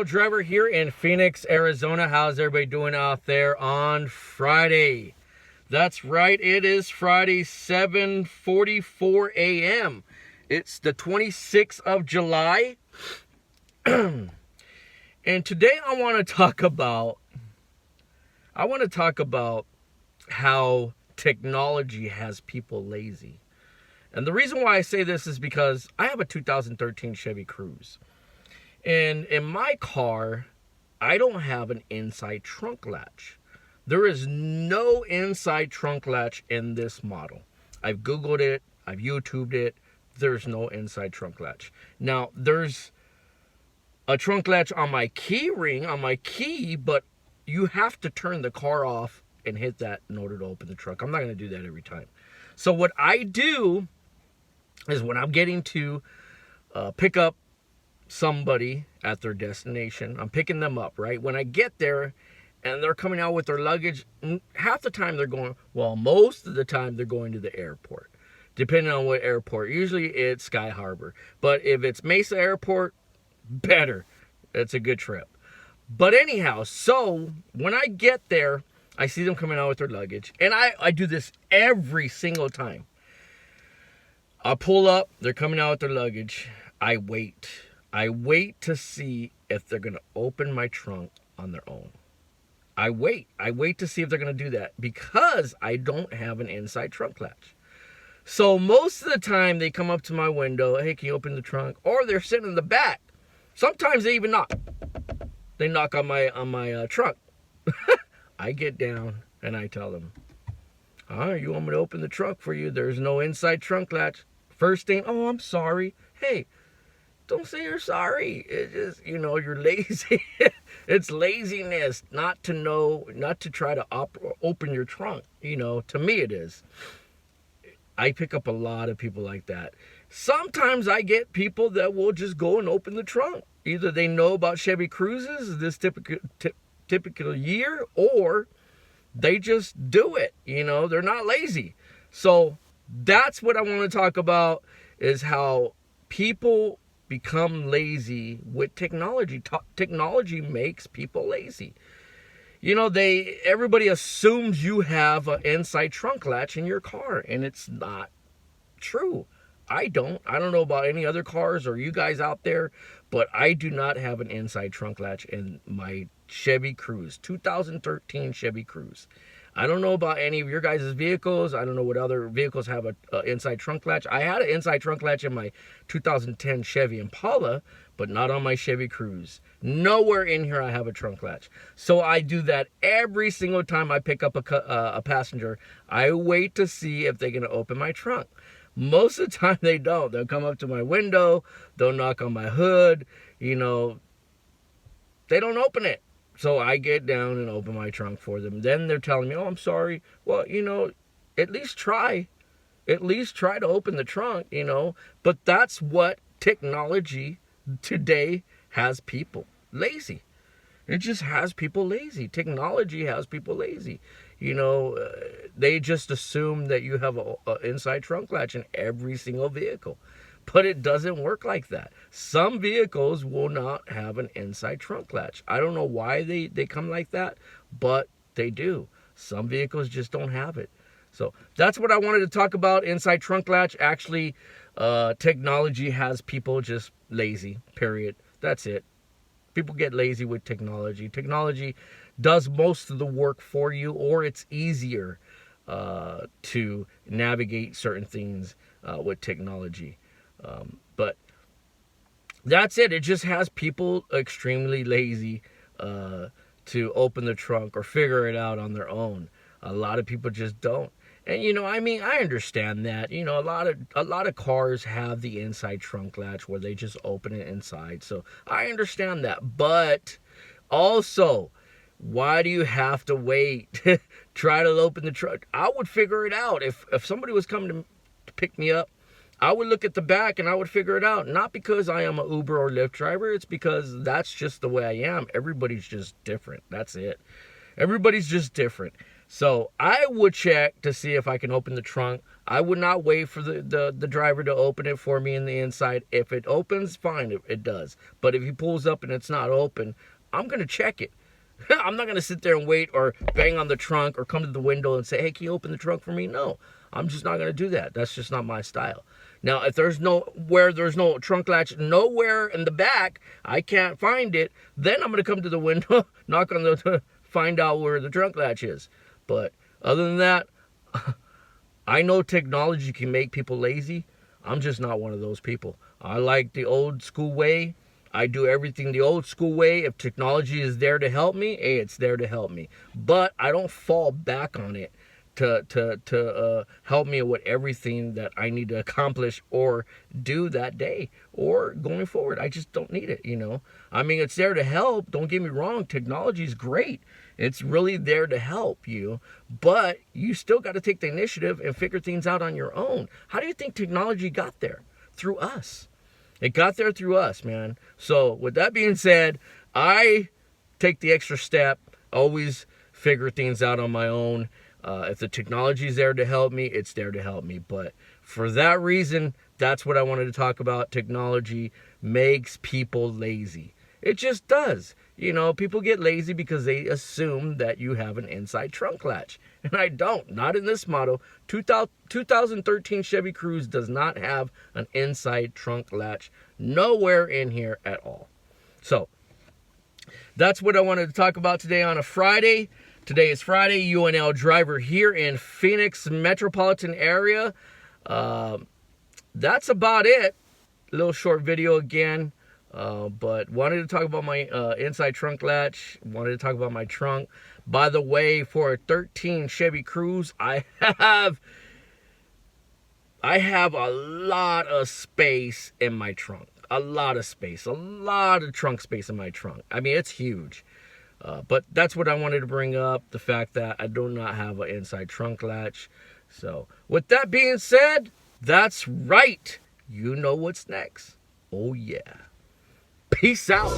auto driver here in Phoenix, Arizona. How's everybody doing out there on Friday? That's right, it is Friday, 7:44 a.m. It's the 26th of July. And today I want to talk about how technology has people lazy. And the reason why I say this is because I have a 2013 Chevy Cruze. And in my car, I don't have an inside trunk latch. There is no inside trunk latch in this model. I've Googled it. I've YouTubed it. There's no inside trunk latch. Now, there's a trunk latch on my key ring, on my key, but you have to turn the car off and hit that in order to open the trunk. I'm not going to do that every time. So what I do is when I'm getting to pick up somebody at their destination, I'm picking them up, right? When I get there and they're coming out with their luggage, half the time they're going, well, most of the time they're going to the airport, depending on what airport. Usually it's Sky Harbor. But if it's Mesa Airport, better. It's a good trip. But anyhow, so when I get there, I see them coming out with their luggage. And I do this every single time. I pull up, they're coming out with their luggage. I wait to see if they're going to open my trunk on their own. I wait to see if they're going to do that because I don't have an inside trunk latch. So most of the time they come up to my window, hey, can you open the trunk? Or they're sitting in the back. Sometimes they even knock. They knock on my trunk. I get down and I tell them, you want me to open the trunk for you? There's no inside trunk latch. First thing, oh, I'm sorry. Hey, don't say you're sorry. It's just, you're lazy. It's laziness not to try to open your trunk. To me it is. I pick up a lot of people like that. Sometimes I get people that will just go and open the trunk. Either they know about Chevy Cruzes this typical year, or they just do it. They're not lazy. So that's what I want to talk about, is how people become lazy with technology. Technology makes people lazy. Everybody assumes you have an inside trunk latch in your car, and it's not true. I don't know about any other cars or you guys out there, but I do not have an inside trunk latch in my Chevy Cruze, 2013 Chevy Cruze. I don't know about any of your guys' vehicles. I don't know what other vehicles have an inside trunk latch. I had an inside trunk latch in my 2010 Chevy Impala, but not on my Chevy Cruze. Nowhere in here I have a trunk latch. So I do that every single time I pick up a passenger. I wait to see if they're going to open my trunk. Most of the time they don't. They'll come up to my window. They'll knock on my hood. They don't open it. So I get down and open my trunk for them. Then they're telling me, oh, I'm sorry. Well, at least try. At least try to open the trunk, But that's what technology today has people lazy. It just has people lazy. Technology has people lazy. They just assume that you have an inside trunk latch in every single vehicle. But it doesn't work like that. Some vehicles will not have an inside trunk latch. I don't know why they come like that, but they do. Some vehicles just don't have it. So that's what I wanted to talk about, inside trunk latch. Actually, technology has people just lazy, period. That's it. People get lazy with technology. Technology does most of the work for you, or it's easier to navigate certain things with technology. But that's it. It just has people extremely lazy to open the trunk or figure it out on their own. A lot of people just don't. And I understand that. A lot of cars have the inside trunk latch where they just open it inside. So I understand that. But also, why do you have to wait? Try to open the trunk. I would figure it out. If somebody was coming to pick me up, I would look at the back and I would figure it out. Not because I am an Uber or Lyft driver. It's because that's just the way I am. Everybody's just different. That's it. Everybody's just different. So I would check to see if I can open the trunk. I would not wait for the driver to open it for me in the inside. If it opens, fine, it does. But if he pulls up and it's not open, I'm going to check it. I'm not going to sit there and wait or bang on the trunk or come to the window and say, hey, can you open the trunk for me? No, I'm just not going to do that. That's just not my style. Now, if there's no trunk latch nowhere in the back, I can't find it, then I'm going to come to the window, knock on the find out where the trunk latch is. But other than that, I know technology can make people lazy. I'm just not one of those people. I like the old school way. I do everything the old school way. If technology is there to help me, hey, it's there to help me. But I don't fall back on it to help me with everything that I need to accomplish or do that day or going forward. I just don't need it, you know. I mean, it's there to help. Don't get me wrong. Technology is great. It's really there to help you, but you still got to take the initiative and figure things out on your own. How do you think technology got there? Through us. It got there through us, man. So with that being said, I take the extra step, always figure things out on my own. If the technology is there to help me, it's there to help me. But for that reason, that's what I wanted to talk about. Technology makes people lazy. It just does. You know, people get lazy because they assume that you have an inside trunk latch. And I don't. Not in this model. 2013 Chevy Cruze does not have an inside trunk latch. Nowhere in here at all. So, that's what I wanted to talk about today on a Friday. Today is Friday. UNL driver here in Phoenix metropolitan area. That's about it. A little short video again. But wanted to talk about my inside trunk latch. Wanted to talk about my trunk. By the way, for a 13 Chevy Cruze, I have a lot of space in my trunk. A lot of space. A lot of trunk space in my trunk. I mean, it's huge. But that's what I wanted to bring up. The fact that I do not have an inside trunk latch. So, with that being said, that's right. You know what's next. Oh, yeah. Peace out.